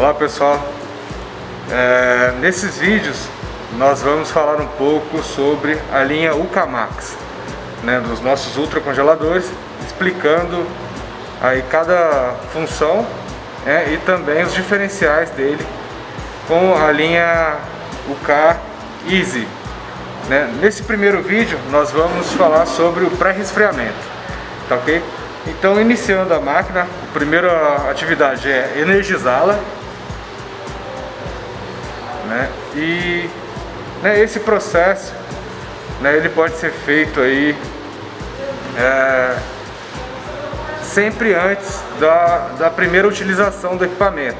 Olá pessoal, nesses vídeos nós vamos falar um pouco sobre a linha Ukamax, dos nossos ultracongeladores, explicando aí cada função e também os diferenciais dele com a linha UK Easy. Nesse primeiro vídeo nós vamos falar sobre o pré-resfriamento, tá ok? Então, iniciando a máquina, a primeira atividade é energizá-la, e esse processo ele pode ser feito aí sempre antes da primeira utilização do equipamento,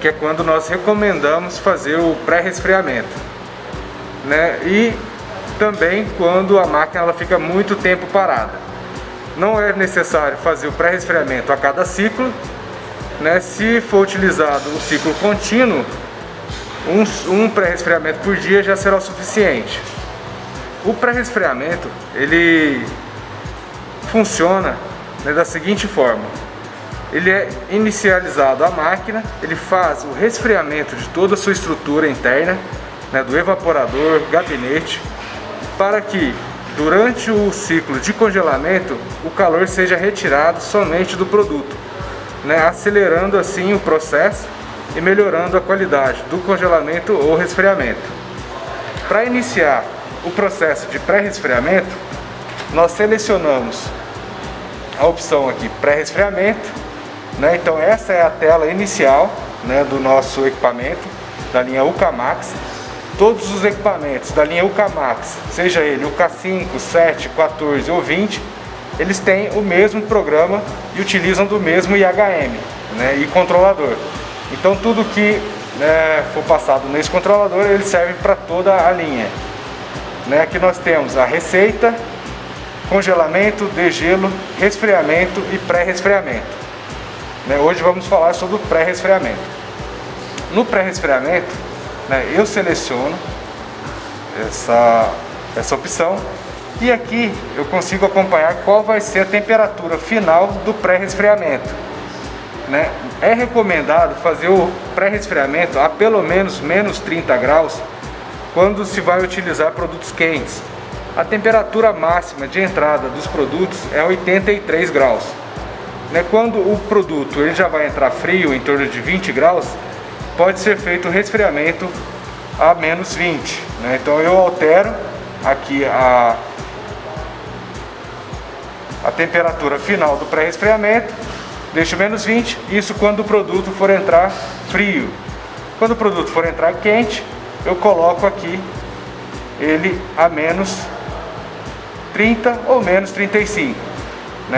que é quando nós recomendamos fazer o pré-resfriamento, e também quando a máquina ela fica muito tempo parada. Não é necessário fazer o pré-resfriamento a cada ciclo, se for utilizado o ciclo contínuo, um pré-resfriamento por dia já será o suficiente. O pré-resfriamento ele funciona da seguinte forma: ele é inicializado a máquina, ele faz o resfriamento de toda a sua estrutura interna, do evaporador, gabinete, para que durante o ciclo de congelamento o calor seja retirado somente do produto, acelerando assim o processo e melhorando a qualidade do congelamento ou resfriamento. Para iniciar o processo de pré-resfriamento, nós selecionamos a opção aqui pré-resfriamento, então essa é a tela inicial do nosso equipamento da linha Ukamax. Todos os equipamentos da linha Ukamax, seja ele o K5, 7, 14 ou 20, eles têm o mesmo programa e utilizam do mesmo IHM e controlador. Então tudo que for passado nesse controlador, ele serve para toda a linha. Aqui nós temos a receita, congelamento, degelo, resfriamento e pré-resfriamento. Hoje vamos falar sobre o pré-resfriamento. No pré-resfriamento, eu seleciono essa opção e aqui eu consigo acompanhar qual vai ser a temperatura final do pré-resfriamento. É recomendado fazer o pré-resfriamento a pelo menos menos 30 graus quando se vai utilizar produtos quentes. A temperatura máxima de entrada dos produtos é 83 graus. Quando o produto ele já vai entrar frio, em torno de 20 graus, pode ser feito o resfriamento a menos 20. Então eu altero aqui a temperatura final do pré-resfriamento, deixo menos 20, isso quando o produto for entrar frio. Quando o produto for entrar quente, eu coloco aqui ele a menos 30 ou menos 35.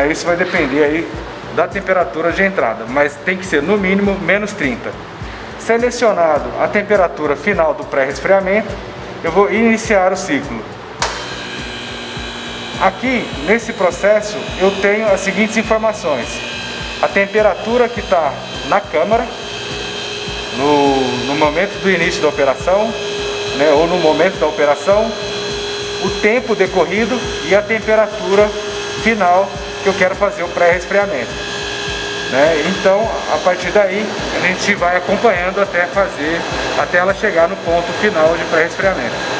Isso vai depender aí da temperatura de entrada, mas tem que ser no mínimo menos 30. Selecionado a temperatura final do pré-resfriamento, eu vou iniciar o ciclo. Aqui, nesse processo, eu tenho as seguintes informações: a temperatura que está na câmara, no momento do início da operação, ou no momento da operação, o tempo decorrido e a temperatura final que eu quero fazer o pré-resfriamento. Então, a partir daí, a gente vai acompanhando até ela chegar no ponto final de pré-resfriamento.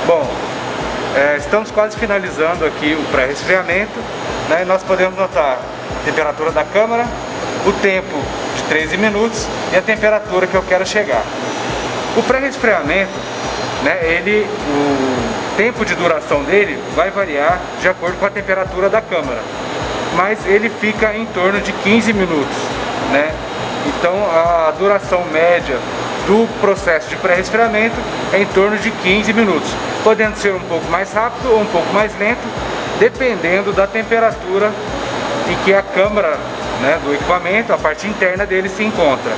Bom, estamos quase finalizando aqui o pré-resfriamento, e nós podemos notar a temperatura da câmara, o tempo de 13 minutos e a temperatura que eu quero chegar. O pré-resfriamento, o tempo de duração dele vai variar de acordo com a temperatura da câmara, mas ele fica em torno de 15 minutos, Então a duração média do processo de pré-resfriamento é em torno de 15 minutos, podendo ser um pouco mais rápido ou um pouco mais lento, dependendo da temperatura em que a câmara do equipamento, a parte interna dele, se encontra.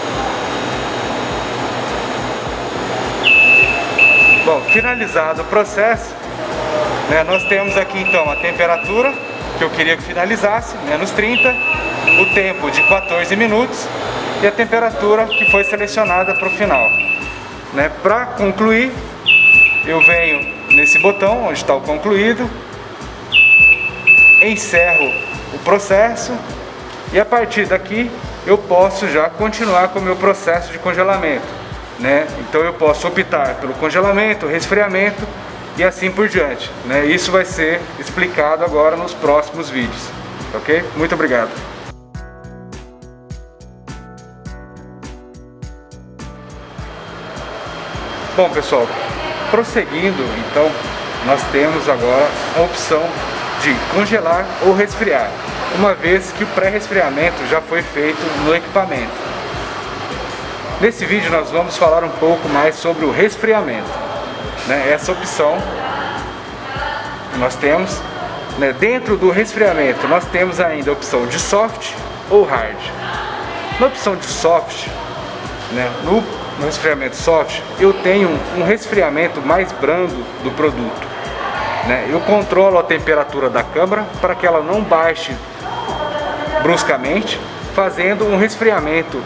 Bom, finalizado o processo, nós temos aqui então a temperatura que eu queria que finalizasse, menos 30, o tempo de 14 minutos e a temperatura que foi selecionada para o final. Para concluir, eu venho nesse botão onde está o concluído, encerro o processo e a partir daqui eu posso já continuar com o meu processo de congelamento, né? Então eu posso optar pelo congelamento, resfriamento e assim por diante, né? Isso vai ser explicado agora nos próximos vídeos, ok? Muito obrigado. Bom, pessoal, prosseguindo, então, nós temos agora a opção de congelar ou resfriar, uma vez que o pré-resfriamento já foi feito no equipamento. Nesse vídeo nós vamos falar um pouco mais sobre o resfriamento, né? Essa opção nós temos, né? Dentro do resfriamento nós temos ainda a opção de soft ou hard. Na opção de soft, né? No resfriamento soft, eu tenho um resfriamento mais brando do produto, né? Eu controlo a temperatura da câmara para que ela não baixe bruscamente, fazendo um resfriamento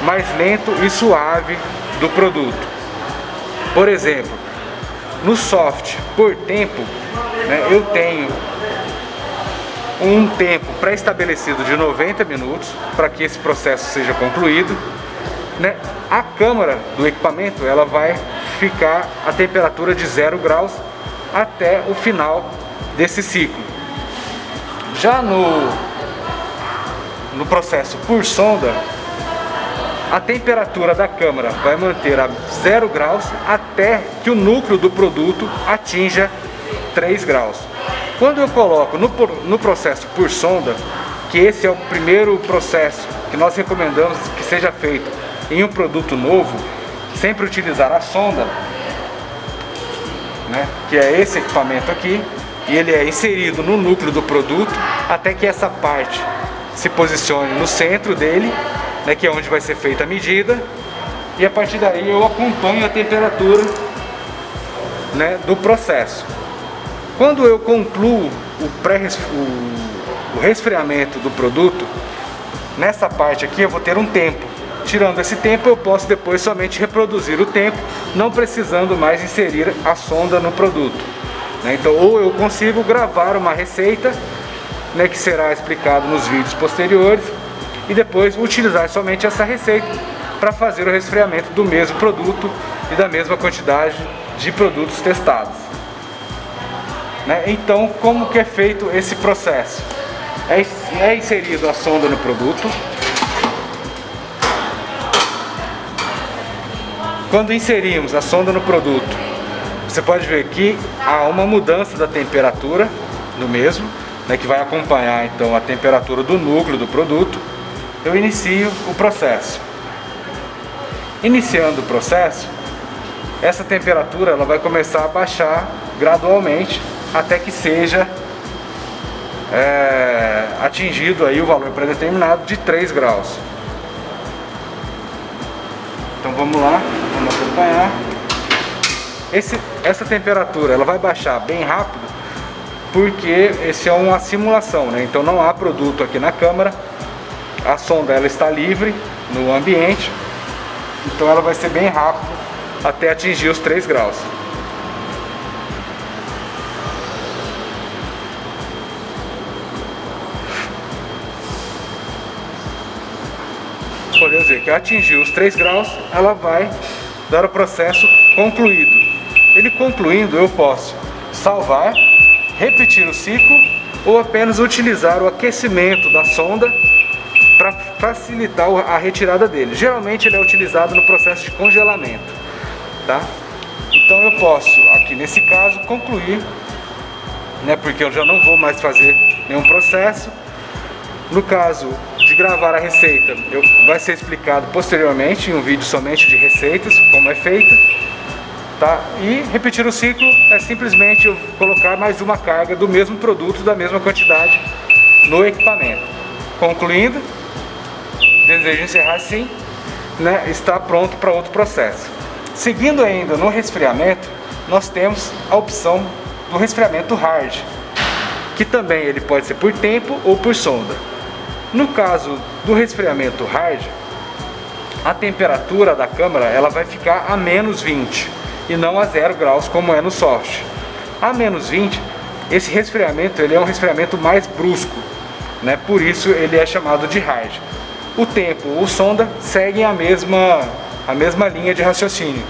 mais lento e suave do produto. Por exemplo, no soft, por tempo, né, eu tenho um tempo pré-estabelecido de 90 minutos para que esse processo seja concluído, né? A câmara do equipamento ela vai ficar a temperatura de 0 graus até o final desse ciclo. Já no processo por sonda, a temperatura da câmara vai manter a 0 graus até que o núcleo do produto atinja 3 graus. Quando eu coloco no processo por sonda, que esse é o primeiro processo que nós recomendamos que seja feito em um produto novo, sempre utilizar a sonda, né, que é esse equipamento aqui, e ele é inserido no núcleo do produto até que essa parte se posicione no centro dele, né, que é onde vai ser feita a medida, e a partir daí eu acompanho a temperatura, né, do processo. Quando eu concluo o resfriamento do produto, nessa parte aqui eu vou ter um tempo. Tirando esse tempo, eu posso depois somente reproduzir o tempo, não precisando mais inserir a sonda no produto, né? Então, ou eu consigo gravar uma receita, né, que será explicado nos vídeos posteriores, e depois utilizar somente essa receita para fazer o resfriamento do mesmo produto e da mesma quantidade de produtos testados, né? Então, como que é feito esse processo? É inserido a sonda no produto. Quando inserimos a sonda no produto, você pode ver que há uma mudança da temperatura do mesmo, né, que vai acompanhar então a temperatura do núcleo do produto. Eu inicio o processo. Iniciando o processo, essa temperatura ela vai começar a baixar gradualmente até que seja atingido aí o valor predeterminado de 3 graus. Então vamos lá, vamos acompanhar. Essa temperatura ela vai baixar bem rápido, porque esse é uma simulação, né? Então não há produto aqui na câmara, a sonda ela está livre no ambiente, então ela vai ser bem rápido até atingir os 3 graus. Podemos dizer que atingiu os 3 graus, ela vai dar o processo concluído. Ele concluindo, eu posso salvar, repetir o ciclo ou apenas utilizar o aquecimento da sonda para facilitar a retirada dele. Geralmente ele é utilizado no processo de congelamento, tá? Então eu posso, aqui nesse caso, concluir, né, porque eu já não vou mais fazer nenhum processo. No caso de gravar a receita, vai ser explicado posteriormente em um vídeo somente de receitas, como é feita, tá? E repetir o ciclo é simplesmente eu colocar mais uma carga do mesmo produto, da mesma quantidade no equipamento. Concluindo, desejo encerrar sim, né? Está pronto para outro processo. Seguindo ainda no resfriamento, nós temos a opção do resfriamento hard, que também ele pode ser por tempo ou por sonda. No caso do resfriamento hard, a temperatura da câmara ela vai ficar a menos 20 e não a 0 graus como é no soft. A menos 20 Esse resfriamento ele é um resfriamento mais brusco, né? Por isso ele é chamado de hard. O tempo, o sonda seguem a mesma linha de raciocínio.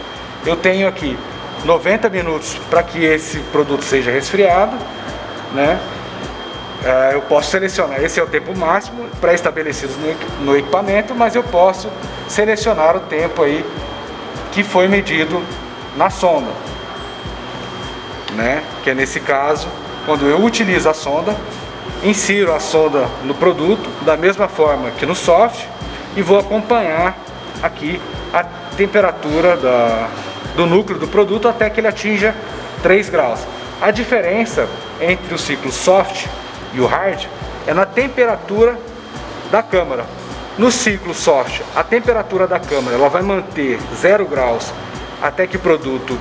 Eu tenho aqui 90 minutos para que esse produto seja resfriado, né? Eu posso selecionar, esse é o tempo máximo pré-estabelecido no equipamento, mas eu posso selecionar o tempo aí que foi medido na sonda, né? Que é nesse caso, quando eu utilizo a sonda, insiro a sonda no produto da mesma forma que no soft e vou acompanhar aqui a temperatura do núcleo do produto até que ele atinja 3 graus. A diferença entre o ciclo soft e o hard é na temperatura da câmara. No ciclo soft, a temperatura da câmara ela vai manter 0 graus até que o produto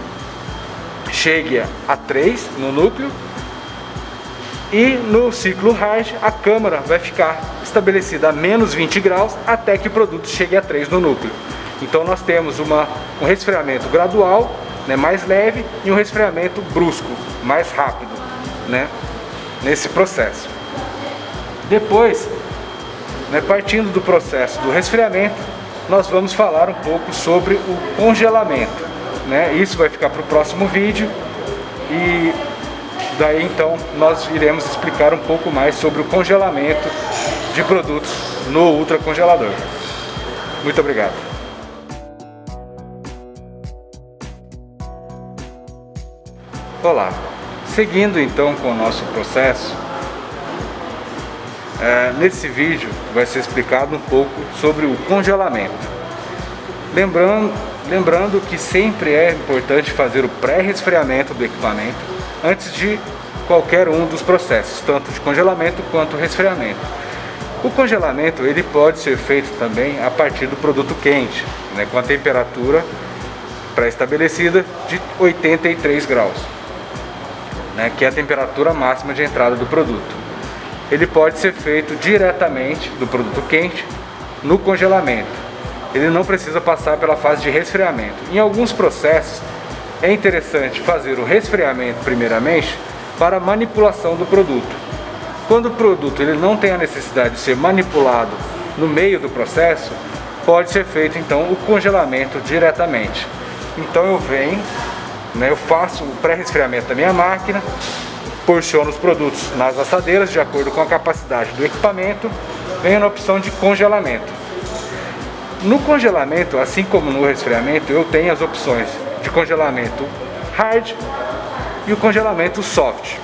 chegue a 3 no núcleo, e no ciclo hard a câmara vai ficar estabelecida a menos 20 graus até que o produto chegue a 3 no núcleo. Então nós temos um resfriamento gradual, né, mais leve, e um resfriamento brusco, mais rápido, né, nesse processo. Depois, né, partindo do processo do resfriamento, nós vamos falar um pouco sobre o congelamento, né? Isso vai ficar para o próximo vídeo, e daí então nós iremos explicar um pouco mais sobre o congelamento de produtos no ultracongelador. Muito obrigado. Olá, seguindo então com o nosso processo, nesse vídeo vai ser explicado um pouco sobre o congelamento. Lembrando que sempre é importante fazer o pré-resfriamento do equipamento antes de qualquer um dos processos, tanto de congelamento quanto resfriamento. O congelamento ele pode ser feito também a partir do produto quente, né, com a temperatura pré-estabelecida de 83 graus. Né, que é a temperatura máxima de entrada do produto. Ele pode ser feito diretamente do produto quente no congelamento. Ele não precisa passar pela fase de resfriamento. Em alguns processos é interessante fazer o resfriamento primeiramente para a manipulação do produto. Quando o produto ele não tem a necessidade de ser manipulado no meio do processo, pode ser feito então o congelamento diretamente. Então eu venho, né, eu faço o pré-resfriamento da minha máquina, porciono os produtos nas assadeiras de acordo com a capacidade do equipamento, venho na opção de congelamento. No congelamento, assim como no resfriamento, eu tenho as opções de congelamento hard e o congelamento soft.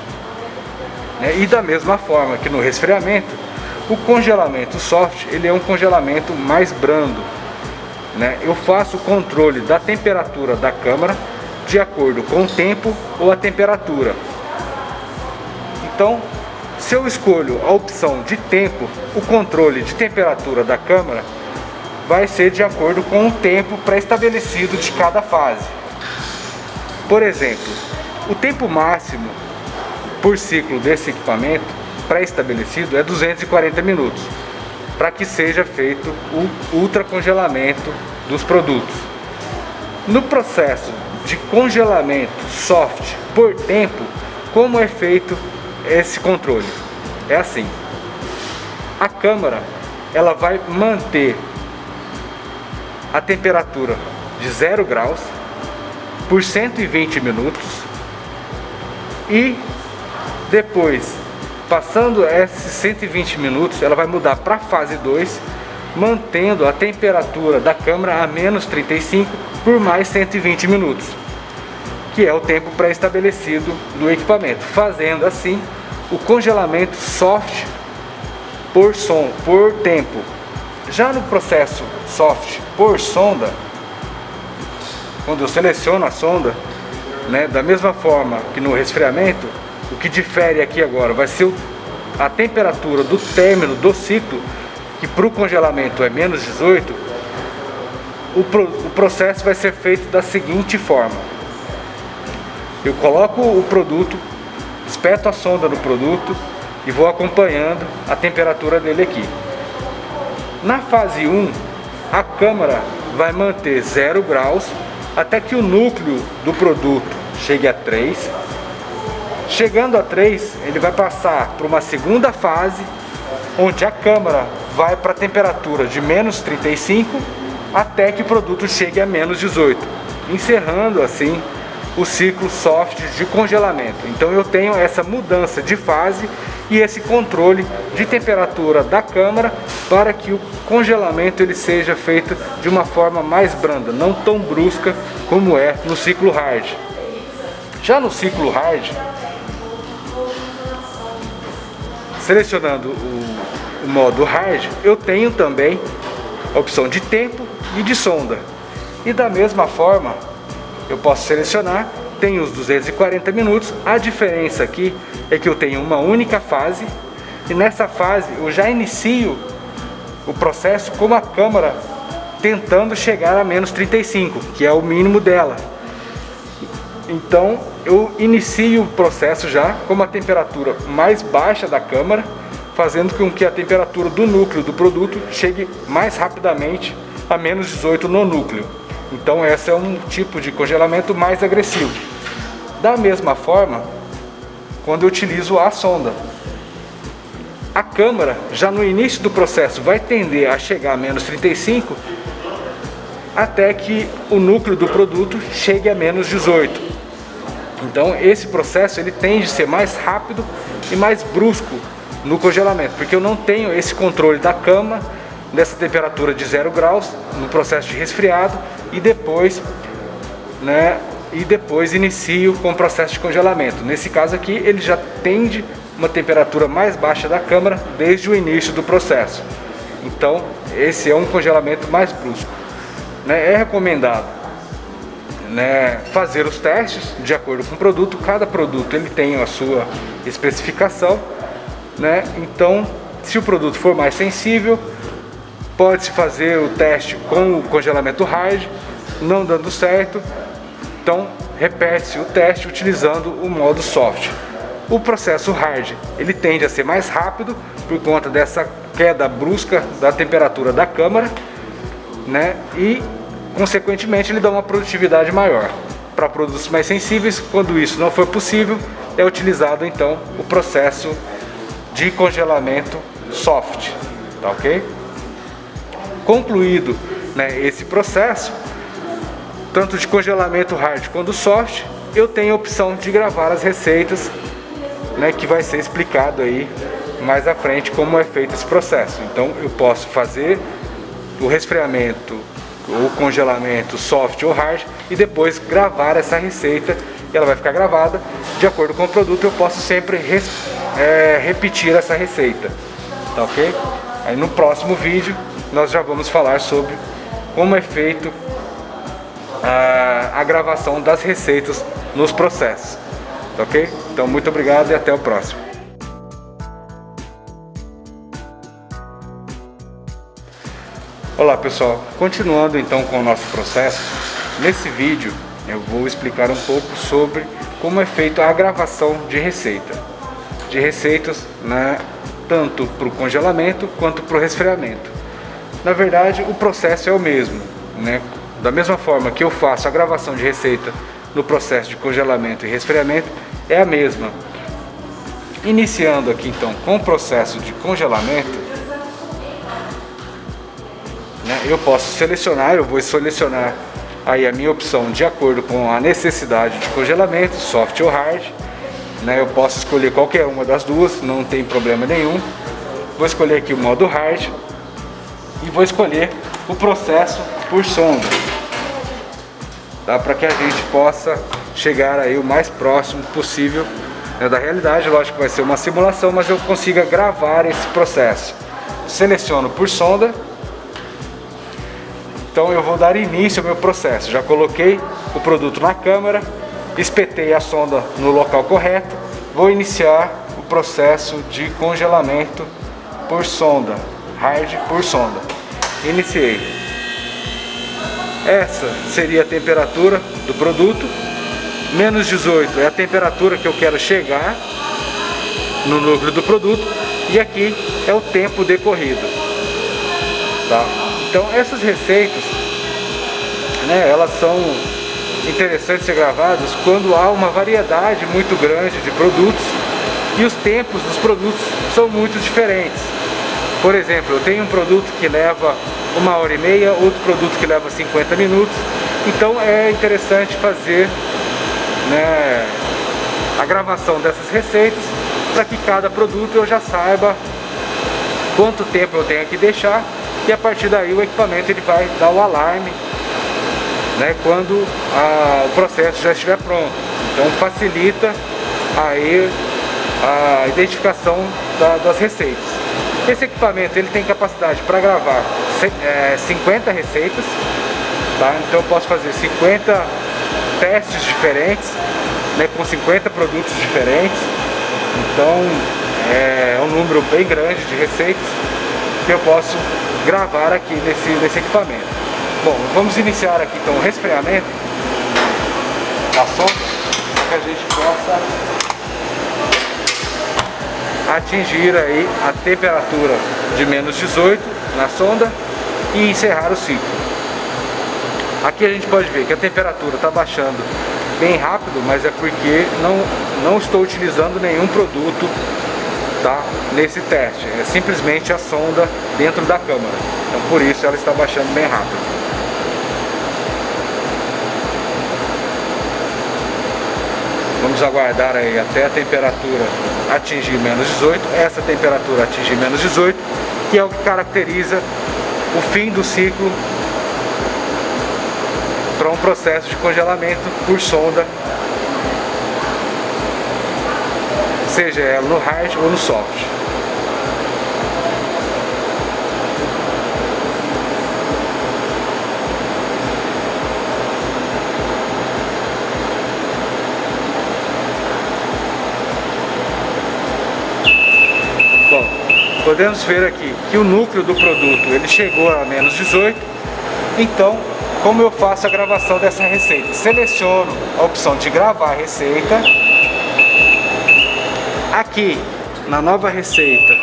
E da mesma forma que no resfriamento, o congelamento soft ele é um congelamento mais brando. Eu faço o controle da temperatura da câmara de acordo com o tempo ou a temperatura. Então, se eu escolho a opção de tempo, o controle de temperatura da câmara vai ser de acordo com o tempo pré-estabelecido de cada fase. Por exemplo, o tempo máximo por ciclo desse equipamento pré-estabelecido é 240 minutos, para que seja feito o ultracongelamento dos produtos. No processo de congelamento soft por tempo, como é feito esse controle? É assim: a câmara ela vai manter a temperatura de 0 graus por 120 minutos e depois, passando esses 120 minutos, ela vai mudar para a fase 2, mantendo a temperatura da câmara a menos 35 por mais 120 minutos, que é o tempo pré-estabelecido do equipamento, fazendo assim o congelamento soft por tempo. Já no processo soft por sonda, quando eu seleciono a sonda, da mesma forma que no resfriamento, o que difere aqui agora vai ser a temperatura do término do ciclo, que para o congelamento é menos 18, o processo vai ser feito da seguinte forma: eu coloco o produto, espeto a sonda no produto e vou acompanhando a temperatura dele aqui. Na fase 1, a câmara vai manter 0 graus até que o núcleo do produto chegue a 3, Chegando a 3, ele vai passar para uma segunda fase, onde a câmara vai para a temperatura de menos 35 até que o produto chegue a menos 18, encerrando assim o ciclo soft de congelamento. Então eu tenho essa mudança de fase e esse controle de temperatura da câmara para que o congelamento ele seja feito de uma forma mais branda, não tão brusca como é no ciclo hard. Já no ciclo hard, selecionando o modo hard, eu tenho também a opção de tempo e de sonda. E da mesma forma, eu posso selecionar, tenho os 240 minutos, a diferença aqui é que eu tenho uma única fase, e nessa fase eu já inicio o processo com a câmara tentando chegar a menos 35, que é o mínimo dela. Então eu inicio o processo já com uma temperatura mais baixa da câmara, fazendo com que a temperatura do núcleo do produto chegue mais rapidamente a menos 18 no núcleo. Então esse é um tipo de congelamento mais agressivo. Da mesma forma, quando eu utilizo a sonda, a câmara já no início do processo vai tender a chegar a menos 35 até que o núcleo do produto chegue a menos 18. Então esse processo ele tende a ser mais rápido e mais brusco no congelamento, porque eu não tenho esse controle da câmara dessa temperatura de 0 graus no processo de resfriado e depois inicio com o processo de congelamento. Nesse caso aqui ele já tende uma temperatura mais baixa da câmara desde o início do processo. Então esse é um congelamento mais brusco. É recomendado fazer os testes de acordo com o produto. Cada produto ele tem a sua especificação, então se o produto for mais sensível, pode-se fazer o teste com o congelamento hard. Não dando certo, então repete-se o teste utilizando o modo soft. O processo hard ele tende a ser mais rápido por conta dessa queda brusca da temperatura da câmara, e consequentemente ele dá uma produtividade maior. Para produtos mais sensíveis, quando isso não for possível, é utilizado então o processo de congelamento soft, tá ok? Concluído esse processo, tanto de congelamento hard quanto soft, eu tenho a opção de gravar as receitas, que vai ser explicado aí mais à frente como é feito esse processo. Então eu posso fazer o resfriamento ou congelamento soft ou hard e depois gravar essa receita, e ela vai ficar gravada de acordo com o produto. Eu posso sempre repetir essa receita, tá ok? Aí no próximo vídeo nós já vamos falar sobre como é feito a gravação das receitas nos processos, tá ok? Então muito obrigado e até o próximo. Olá pessoal, continuando então com o nosso processo, nesse vídeo eu vou explicar um pouco sobre como é feita a gravação de receitas, tanto para o congelamento quanto para o resfriamento. Na verdade o processo é o mesmo, da mesma forma que eu faço a gravação de receita no processo de congelamento e resfriamento, é a mesma. Iniciando aqui então com o processo de congelamento, eu posso selecionar, eu vou selecionar aí a minha opção de acordo com a necessidade de congelamento, soft ou hard, eu posso escolher qualquer uma das duas, não tem problema nenhum. Vou escolher aqui o modo hard e vou escolher o processo por sonda, para que a gente possa chegar aí o mais próximo possível da realidade. Lógico que vai ser uma simulação, mas eu consiga gravar esse processo. Seleciono por sonda. Então eu vou dar início ao meu processo. Já coloquei o produto na câmara, espetei a sonda no local correto. Vou iniciar o processo de congelamento por sonda, hard por sonda. Iniciei. Essa seria a temperatura do produto. Menos 18 é a temperatura que eu quero chegar no núcleo do produto. E aqui é o tempo decorrido, tá? Então essas receitas, elas são interessantes ser gravados quando há uma variedade muito grande de produtos e os tempos dos produtos são muito diferentes. Por exemplo, eu tenho um produto que leva 1h30, outro produto que leva 50 minutos. Então é interessante fazer, né, a gravação dessas receitas para que cada produto eu já saiba quanto tempo eu tenho que deixar, e a partir daí o equipamento ele vai dar o alarme, né, quando o processo já estiver pronto. Então facilita aí a identificação das receitas. Esse equipamento ele tem capacidade para gravar 50 receitas, tá? Então eu posso fazer 50 testes diferentes, né, com 50 produtos diferentes. Então é um número bem grande de receitas que eu posso gravar aqui nesse equipamento. Bom, vamos iniciar aqui então o resfriamento da sonda, para que a gente possa atingir aí a temperatura de menos 18 na sonda e encerrar o ciclo. Aqui a gente pode ver que a temperatura está baixando bem rápido, mas é porque não estou utilizando nenhum produto, tá, nesse teste. É simplesmente a sonda dentro da câmara. Então por isso ela está baixando bem rápido. Vamos aguardar aí até a temperatura atingir menos 18. Essa temperatura atingir menos 18, que é o que caracteriza o fim do ciclo para um processo de congelamento por sonda, seja ela no hard ou no soft. Bom, podemos ver aqui que o núcleo do produto ele chegou a menos 18. Então, como eu faço a gravação dessa receita? Seleciono a opção de gravar a receita. Aqui, na nova receita,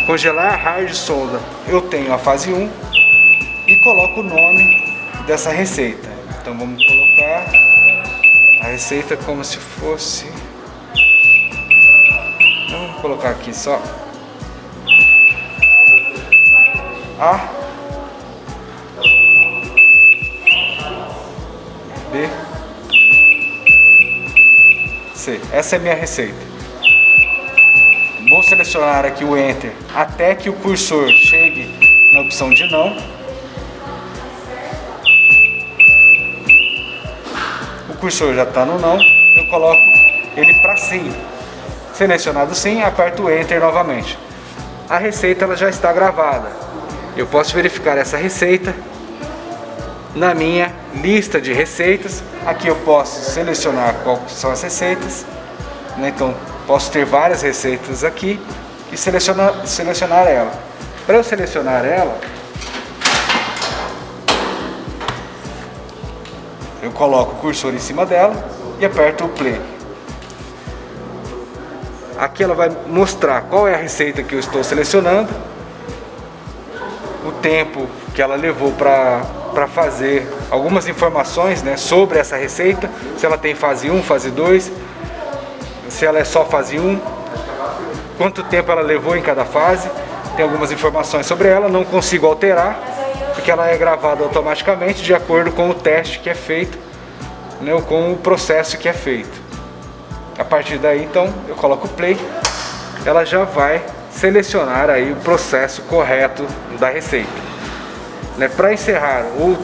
congelar hard sonda, eu tenho a fase 1 e coloco o nome dessa receita. Então vamos colocar a receita como se fosse... Então, vamos colocar aqui só A, B, C. Essa é a minha receita. Vou selecionar aqui o Enter até que o cursor chegue na opção de não. O cursor já está no não, eu coloco ele para sim. Selecionado sim, aperto o Enter novamente. A receita ela já está gravada. Eu posso verificar essa receita na minha lista de receitas. Aqui eu posso selecionar quais são as receitas, né? Então posso ter várias receitas aqui e selecionar ela. Para eu selecionar ela, eu coloco o cursor em cima dela e aperto o play. Aqui ela vai mostrar qual é a receita que eu estou selecionando, o tempo que ela levou para fazer algumas informações, né, sobre essa receita, se ela tem fase 1, fase 2, se ela é só fase 1, quanto tempo ela levou em cada fase. Tem algumas informações sobre ela, não consigo alterar, porque ela é gravada automaticamente de acordo com o teste que é feito, né, ou com o processo que é feito. A partir daí, então, eu coloco o play, ela já vai selecionar aí o processo correto da receita. Né, para encerrar ou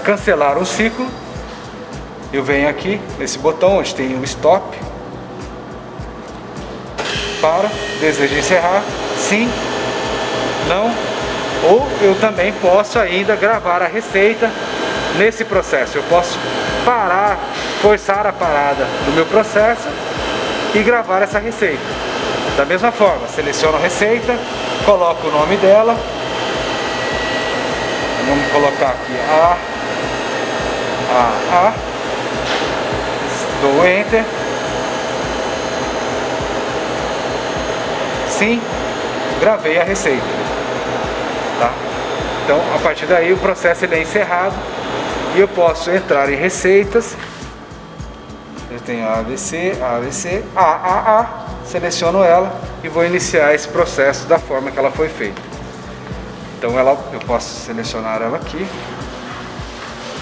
cancelar um ciclo, eu venho aqui nesse botão onde tem o stop, para, desejo encerrar, sim, não, ou eu também posso ainda gravar a receita nesse processo. Eu posso parar, forçar a parada do meu processo e gravar essa receita. Da mesma forma, seleciono a receita, coloco o nome dela, vamos colocar aqui A, dou Enter, sim, gravei a receita, tá? Então, a partir daí o processo ele é encerrado E eu posso entrar em receitas. Eu tenho ABC, ABC, AAA, seleciono ela e vou iniciar esse processo da forma que ela foi feita. Então eu posso selecionar ela aqui,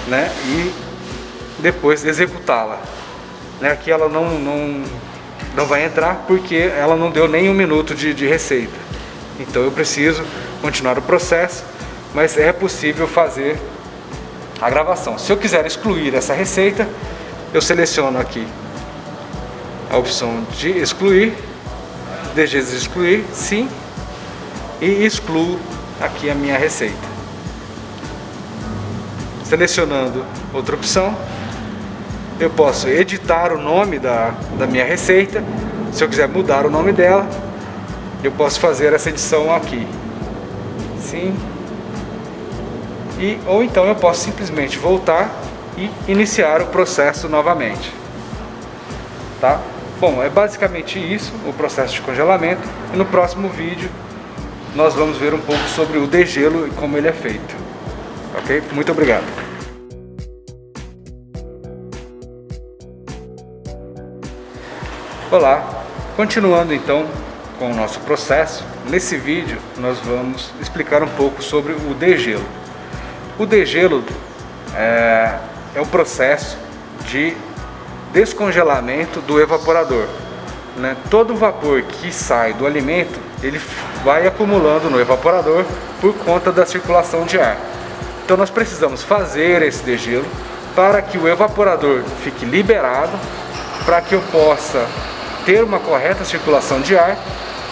né, e depois executá-la. Né, aqui ela não vai entrar porque ela não deu nem 1 minuto de receita. Então eu preciso continuar o processo, mas é possível fazer a gravação. Se eu quiser excluir essa receita, eu seleciono aqui a opção de excluir, desejo excluir, sim, e excluo aqui a minha receita. Selecionando outra opção, eu posso editar o nome da minha receita. Se eu quiser mudar o nome dela, eu posso fazer essa edição aqui, sim, ou então eu posso simplesmente voltar e iniciar o processo novamente, tá? Bom, é basicamente isso, o processo de congelamento, e no próximo vídeo nós vamos ver um pouco sobre o degelo e como ele é feito, ok? Muito obrigado. Olá, continuando então com o nosso processo, nesse vídeo nós vamos explicar um pouco sobre o degelo. O degelo é o processo de descongelamento do evaporador, né? Todo o vapor que sai do alimento, ele vai acumulando no evaporador por conta da circulação de ar. Então nós precisamos fazer esse degelo para que o evaporador fique liberado, para que eu possa ter uma correta circulação de ar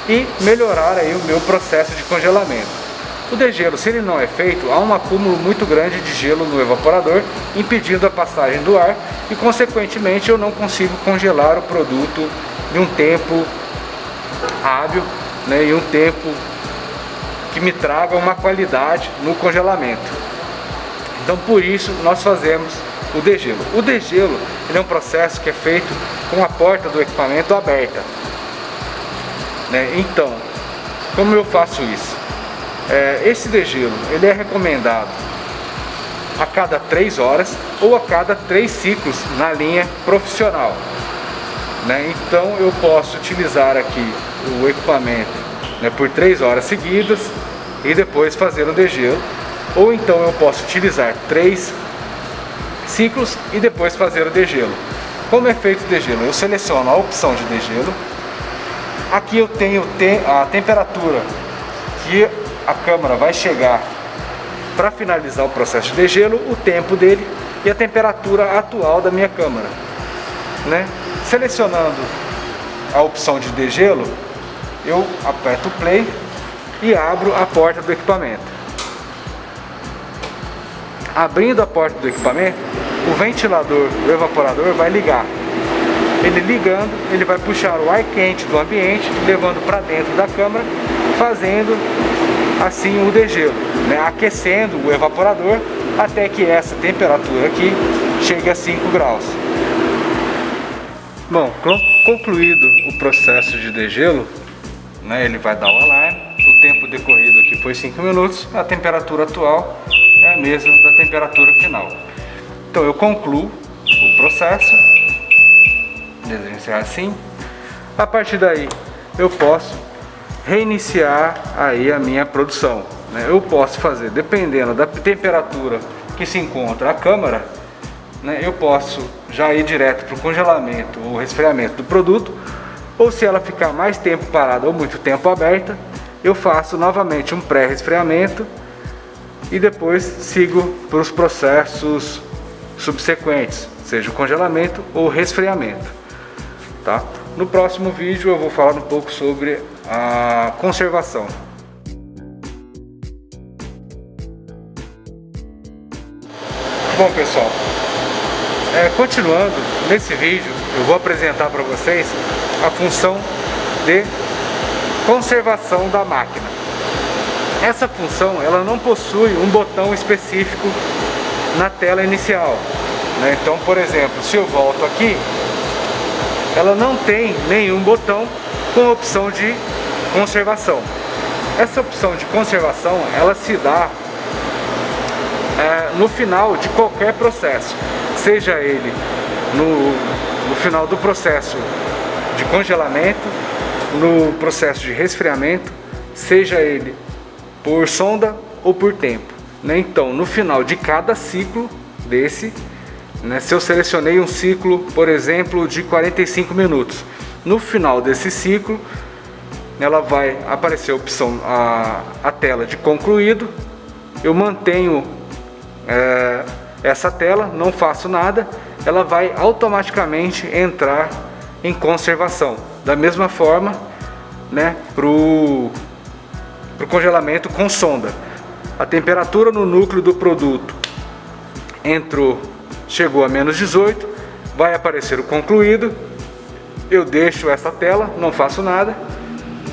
e melhorar aí o meu processo de congelamento. O degelo, se ele não é feito, há um acúmulo muito grande de gelo no evaporador, impedindo a passagem do ar e, consequentemente, eu não consigo congelar o produto em um tempo hábil, né, em um tempo que me traga uma qualidade no congelamento. Então, por isso, nós fazemos o degelo. O degelo, ele é um processo que é feito com a porta do equipamento aberta, né? Então, como eu faço isso? Esse degelo, ele é recomendado a cada 3 horas ou a cada 3 ciclos na linha profissional, né? Então eu posso utilizar aqui o equipamento, né, por 3 horas seguidas e depois fazer o degelo, ou então eu posso utilizar 3 ciclos e depois fazer o degelo. Como é feito o degelo? Eu seleciono a opção de degelo. Aqui eu tenho a temperatura que a câmara vai chegar para finalizar o processo de degelo, o tempo dele e a temperatura atual da minha câmara, né? Selecionando a opção de degelo, eu aperto o play e abro a porta do equipamento. Abrindo a porta do equipamento, o ventilador do evaporador vai ligar. Ele ligando, ele vai puxar o ar quente do ambiente, levando para dentro da câmara, fazendo assim o degelo, né? Aquecendo o evaporador até que essa temperatura aqui chegue a 5 graus. Bom, concluído o processo de degelo, né, ele vai dar o alarme. O tempo decorrido aqui foi 5 minutos, a temperatura atual é a mesma da temperatura final. Então eu concluo o processo, desenhar assim. A partir daí eu posso reiniciar aí a minha produção, né? Eu posso fazer, dependendo da temperatura que se encontra a câmara, né, eu posso já ir direto para o congelamento ou resfriamento do produto, ou se ela ficar mais tempo parada ou muito tempo aberta, eu faço novamente um pré-resfriamento e depois sigo para os processos subsequentes, seja o congelamento ou resfriamento, tá? No próximo vídeo eu vou falar um pouco sobre a conservação. Bom, pessoal, continuando nesse vídeo, eu vou apresentar para vocês a função de conservação da máquina. Essa função, ela não possui um botão específico na tela inicial, né? Então, por exemplo, se eu volto aqui, ela não tem nenhum botão com opção de conservação. Essa opção de conservação, ela se dá no final de qualquer processo, seja ele no final do processo de congelamento, no processo de resfriamento, seja ele por sonda ou por tempo, né? Então, no final de cada ciclo desse, né, se eu selecionei um ciclo, por exemplo, de 45 minutos, no final desse ciclo, ela vai aparecer a opção, a tela de concluído. Eu mantenho essa tela, não faço nada, ela vai automaticamente entrar em conservação. Da mesma forma, né, pro congelamento com sonda. A temperatura no núcleo do produto chegou a menos 18, vai aparecer o concluído. Eu deixo essa tela, não faço nada,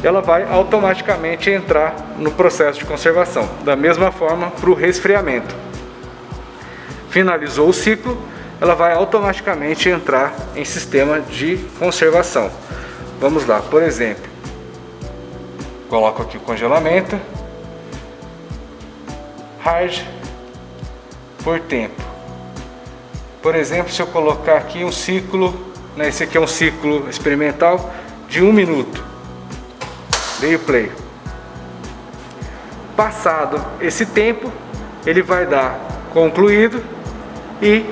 ela vai automaticamente entrar no processo de conservação. Da mesma forma para o resfriamento. Finalizou o ciclo, ela vai automaticamente entrar em sistema de conservação. Vamos lá, por exemplo, coloco aqui o congelamento, hard, por tempo. Por exemplo, se eu colocar aqui um ciclo, né, esse aqui é um ciclo experimental de 1 minuto. Dei o play. Passado esse tempo, ele vai dar concluído e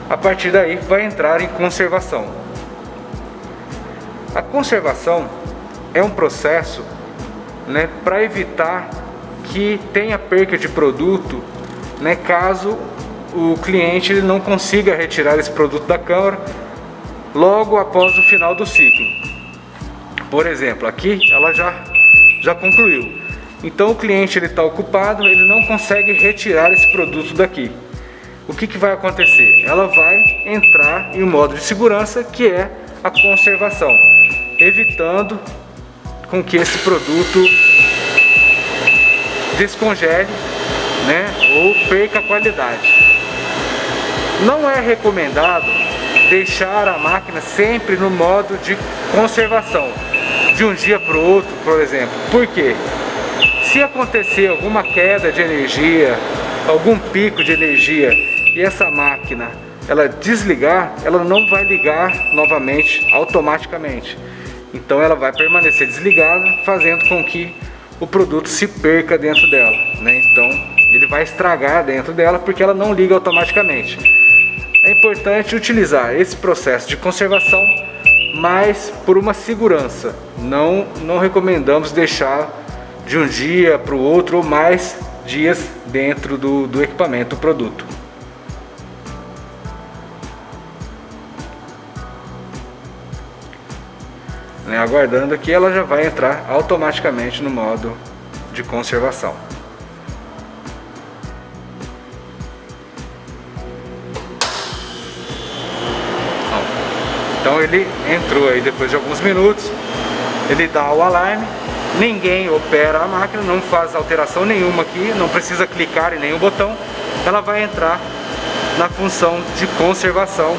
a partir daí vai entrar em conservação. A conservação é um processo, né, para evitar que tenha perca de produto, né, caso o cliente ele não consiga retirar esse produto da câmara logo após o final do ciclo. Por exemplo, aqui ela já concluiu. Então o cliente ele está ocupado, ele não consegue retirar esse produto daqui. O que vai acontecer? Ela vai entrar em um modo de segurança, que é a conservação, evitando com que esse produto descongele, né, ou perca a qualidade. Não é recomendado deixar a máquina sempre no modo de conservação, de um dia para o outro, por exemplo. Por quê? Se acontecer alguma queda de energia, algum pico de energia, e essa máquina ela desligar, ela não vai ligar novamente automaticamente. Então ela vai permanecer desligada, fazendo com que o produto se perca dentro dela, né? Então ele vai estragar dentro dela porque ela não liga automaticamente. É importante utilizar esse processo de conservação, mas por uma segurança. Não recomendamos deixar de um dia para o outro ou mais dias dentro do equipamento, do produto. Aguardando aqui, ela já vai entrar automaticamente no modo de conservação. Então ele entrou aí depois de alguns minutos, ele dá o alarme, ninguém opera a máquina, não faz alteração nenhuma aqui, não precisa clicar em nenhum botão, ela vai entrar na função de conservação,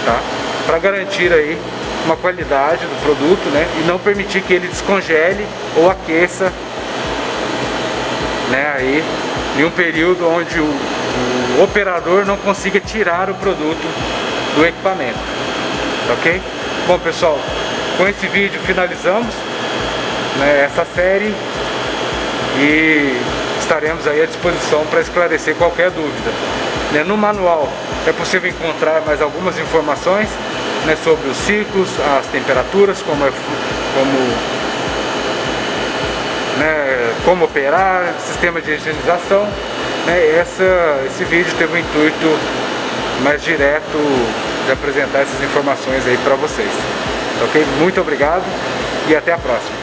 tá? Para garantir aí uma qualidade do produto, né, e não permitir que ele descongele ou aqueça, né, aí em um período onde o operador não consiga tirar o produto do equipamento, ok? Bom, pessoal, com esse vídeo finalizamos, né, essa série e estaremos aí à disposição para esclarecer qualquer dúvida, né? No manual é possível encontrar mais algumas informações, né, sobre os ciclos, as temperaturas, como operar, sistema de higienização, né? Esse vídeo teve o intuito mais direto de apresentar essas informações aí para vocês, ok? Muito obrigado e até a próxima.